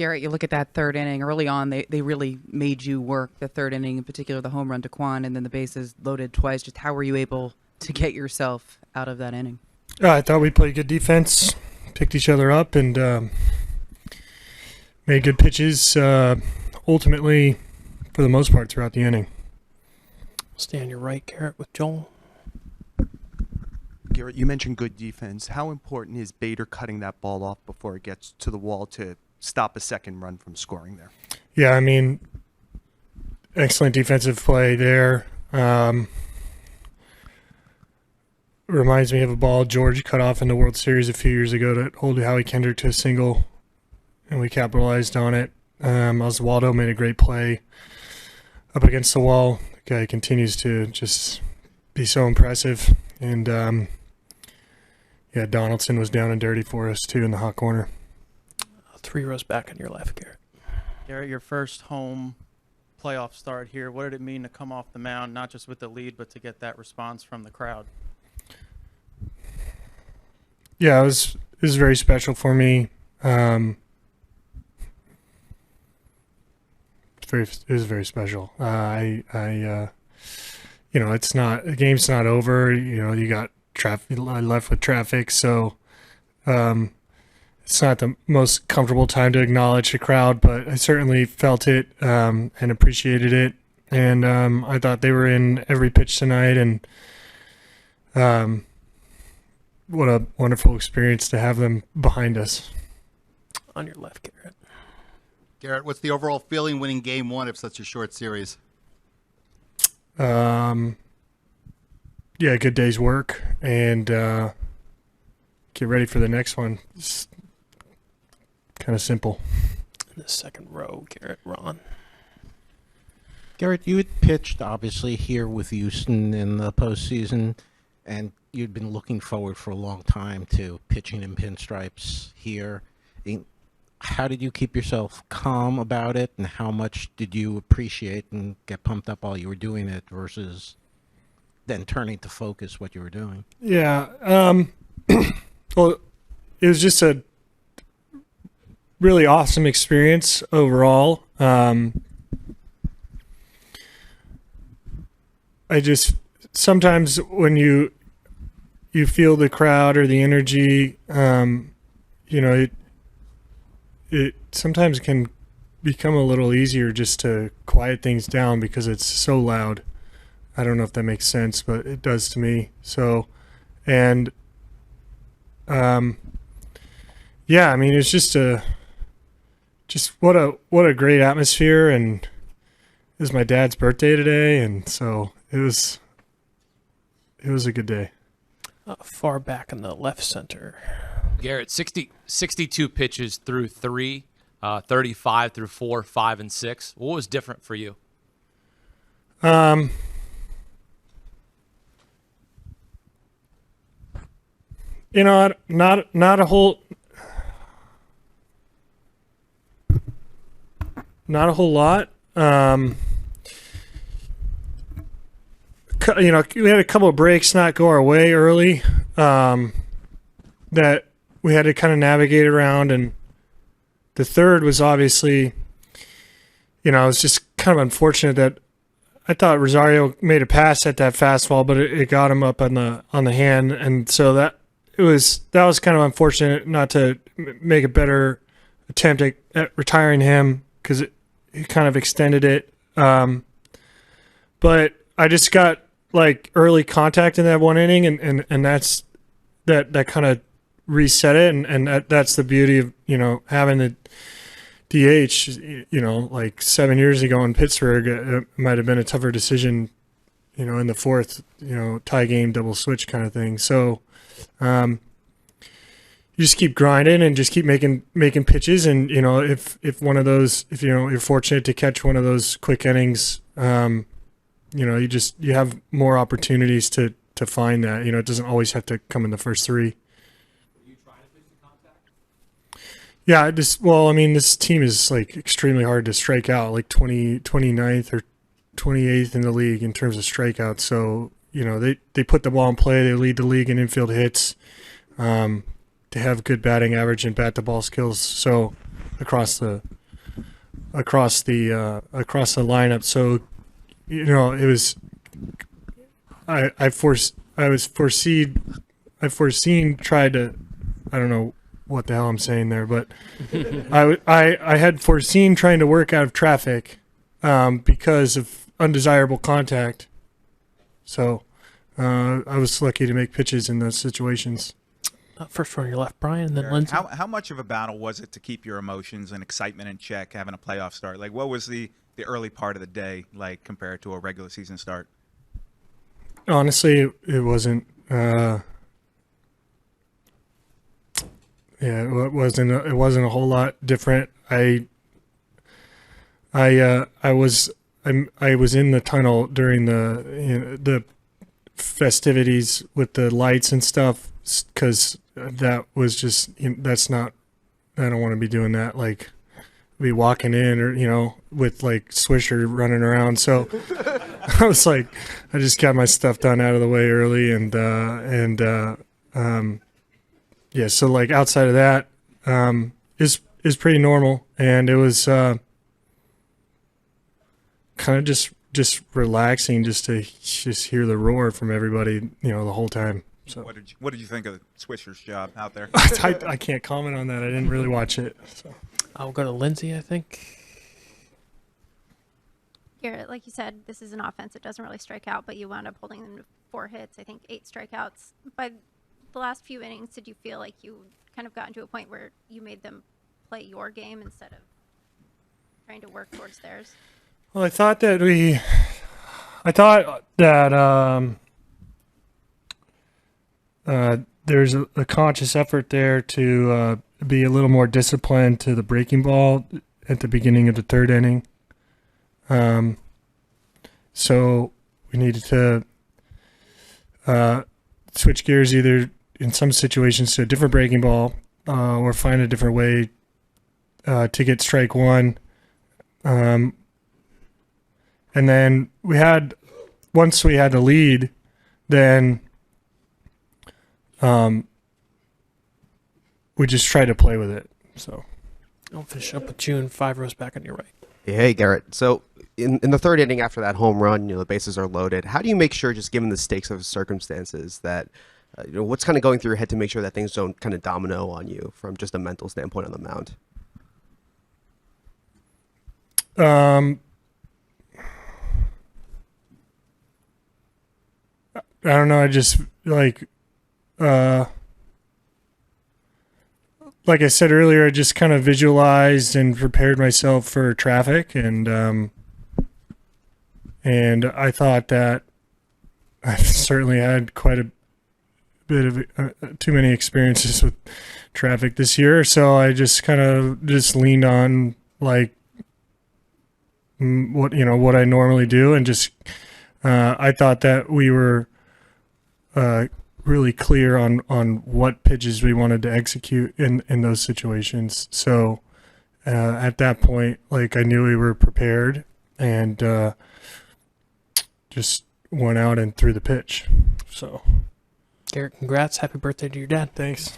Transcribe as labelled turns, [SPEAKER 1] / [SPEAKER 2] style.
[SPEAKER 1] Gerrit, you look at that third inning. Early on, they really made you work the third inning, in particular the home run to Quan, and then the bases loaded twice. Just how were you able to get yourself out of that inning?
[SPEAKER 2] I thought we played good defense, picked each other up, and made good pitches. Ultimately, for the most part, throughout the inning.
[SPEAKER 3] Stay on your right, Gerrit, with Joel.
[SPEAKER 4] Gerrit, you mentioned good defense. How important is Bader cutting that ball off before it gets to the wall to stop a second run from scoring there?
[SPEAKER 2] Yeah, I mean, excellent defensive play there. Reminds me of a ball George cut off in the World Series a few years ago to hold Howie Kendrick to a single, and we capitalized on it. Oswaldo made a great play up against the wall. The guy continues to just be so impressive. And, Donaldson was down and dirty for us, too, in the hot corner.
[SPEAKER 3] 3 rows back on your left, Gerrit.
[SPEAKER 5] Gerrit, your first home playoff start here. What did it mean to come off the mound, not just with the lead, but to get that response from the crowd?
[SPEAKER 2] Yeah, it was very special for me. It was very special. It's not, the game's not over. You got traffic. I left with traffic, so it's not the most comfortable time to acknowledge the crowd, but I certainly felt it and appreciated it. And I thought they were in every pitch tonight, and what a wonderful experience to have them behind us.
[SPEAKER 3] On your left, Gerrit.
[SPEAKER 6] Gerrit, what's the overall feeling winning Game 1 of such a short series?
[SPEAKER 2] Good day's work, and get ready for the next one. It's kind of simple.
[SPEAKER 3] In the second row, Gerrit, Ron.
[SPEAKER 7] Gerrit, you had pitched, obviously, here with Houston in the postseason, and you'd been looking forward for a long time to pitching in pinstripes here. How did you keep yourself calm about it, and how much did you appreciate and get pumped up while you were doing it versus then turning to focus what you were doing?
[SPEAKER 2] Yeah. Well, it was just a really awesome experience overall. Sometimes when you feel the crowd or the energy, it sometimes can become a little easier just to quiet things down because it's so loud. I don't know if that makes sense, but it does to me. So, and it's just what a great atmosphere, and it was my dad's birthday today, and so it was a good day.
[SPEAKER 3] Far back in the left center.
[SPEAKER 8] Gerrit, 62 pitches through 3, 35 through 4, 5, and 6. What was different for you?
[SPEAKER 2] Not a whole lot. We had a couple of breaks not go our way early that we had to kind of navigate around, and the third was obviously, it was just kind of unfortunate that I thought Rosario made a pass at that fastball, but it got him up on the hand, and so that was kind of unfortunate not to make a better attempt at retiring him because it kind of extended it. But I just got like early contact in that one inning, and that's that kind of reset it, and that's the beauty of having the DH. Like 7 years ago in Pittsburgh, it might have been a tougher decision, in the fourth, tie game, double switch kind of thing. So you just keep grinding and just keep making pitches, and if one of those, if you're fortunate to catch one of those quick innings, you have more opportunities to find that. It doesn't always have to come in the first 3. Yeah, this team is like extremely hard to strike out, like 29th or 28th in the league in terms of strikeouts. So, they put the ball in play, they lead the league in infield hits, they have good batting average and bat the ball skills. So, across the lineup. So, you know, it was I foreseen tried to, I don't know what the hell I'm saying there, but I had foreseen trying to work out of traffic because of undesirable contact. So I was lucky to make pitches in those situations.
[SPEAKER 3] First on your left, Brian, and then Lindsey.
[SPEAKER 9] How much of a battle was it to keep your emotions and excitement in check, having a playoff start? Like, what was the early part of the day like compared to a regular season start?
[SPEAKER 2] Honestly, it wasn't. It wasn't a whole lot different. I was in the tunnel during the festivities with the lights and stuff, because that was just, that's not, I don't want to be doing that, like be walking in or, with like Swisher running around. So I was like, I just got my stuff done out of the way early, and yeah, so like outside of that is pretty normal, and it was kind of just relaxing, just to hear the roar from everybody, the whole time. So
[SPEAKER 9] What did you think of Swisher's job out there?
[SPEAKER 2] I can't comment on that. I didn't really watch it. So.
[SPEAKER 3] I'll go to Lindsey, I think.
[SPEAKER 10] Garrett, like you said, this is an offense that doesn't really strike out, but you wound up holding them to 4 hits, I think 8 strikeouts. By the last few innings, did you feel like you kind of gotten to a point where you made them play your game instead of trying to work towards theirs?
[SPEAKER 2] Well, I thought that there's a conscious effort there to be a little more disciplined to the breaking ball at the beginning of the 3rd inning. So we needed to switch gears, either in some situations to a different breaking ball or find a different way to get strike one. And then once we had the lead, then we just tried to play with it. So
[SPEAKER 3] I'll finish up with you and 5 rows back on your right.
[SPEAKER 11] Hey, Gerrit. So in the 3rd inning after that home run, the bases are loaded. How do you make sure, just given the stakes of the circumstances, that what's kind of going through your head to make sure that things don't kind of domino on you from just a mental standpoint on the mound?
[SPEAKER 2] I don't know. I just like I said earlier, I just kind of visualized and prepared myself for traffic, and I thought that I've certainly had quite a bit of too many experiences with traffic this year, so I just kind of leaned on like what I normally do, and just I thought that we were really clear on what pitches we wanted to execute in those situations. So at that point, like, I knew we were prepared, and just went out and threw the pitch. So
[SPEAKER 3] Garrett, congrats. Happy birthday to your dad.
[SPEAKER 2] Thanks.